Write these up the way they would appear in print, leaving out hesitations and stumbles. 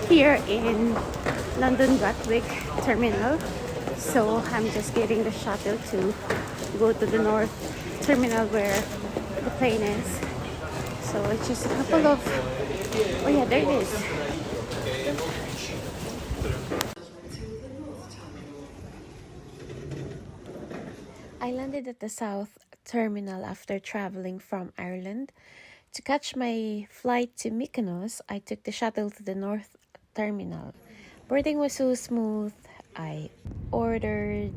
here in London Gatwick Terminal. So I'm just getting the shuttle to go to the North Terminal where the plane is. So it's just a couple of... Oh yeah, there it is. I landed at the South Terminal after traveling from Ireland. To catch my flight to Mykonos, I took the shuttle to the North Terminal. Boarding was so smooth. I ordered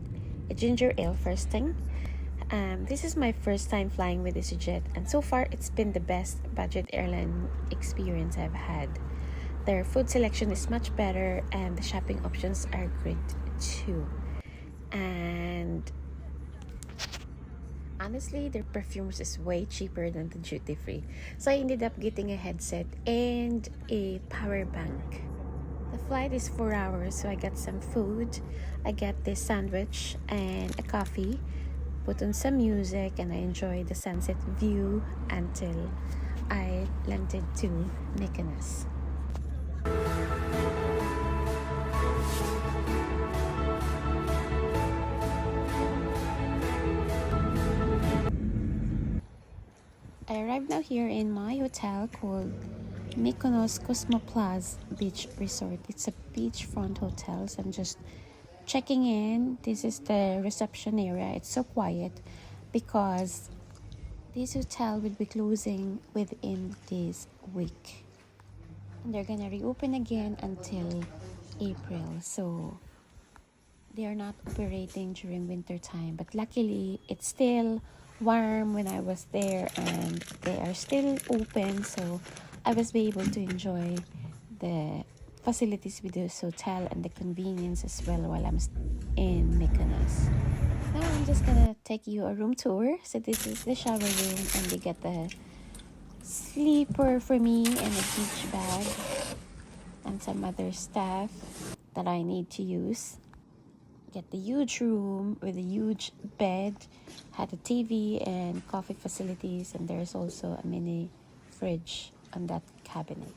a ginger ale first thing. This is my first time flying with EasyJet, and so far it's been the best budget airline experience I've had. Their food selection is much better, and the shopping options are great too. And honestly, their perfumes is way cheaper than the duty free. So I ended up getting a headset and a power bank. The flight is 4 hours, so I got some food. I got this sandwich and a coffee, put on some music, and I enjoyed the sunset view until I landed to Mykonos. I arrived now here in my hotel called Mykonos Kosmoplaz Beach Resort. It's a beachfront hotel, so I'm just checking in. This is the reception area. It's so quiet because this hotel will be closing within this week. And they're gonna reopen again until April. So they are not operating during winter time, but luckily it's still warm when I was there and they are still open, so I was able to enjoy the facilities with this hotel and the convenience as well while I'm in Mykonos. Now I'm just gonna take you a room tour. So this is the shower room, and they get the sleeper for me and a beach bag and some other stuff that I need to use. Get the huge room with a huge bed, had a TV and coffee facilities, and there's also a mini fridge on that cabinet.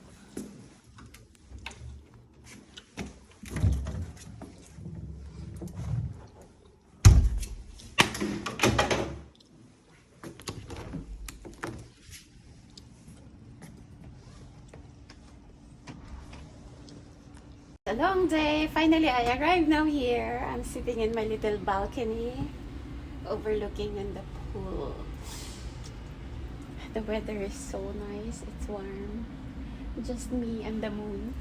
A long day. Finally, I arrived now here. I'm sitting in my little balcony overlooking in the pool. The weather is so nice. It's warm. Just me and the moon.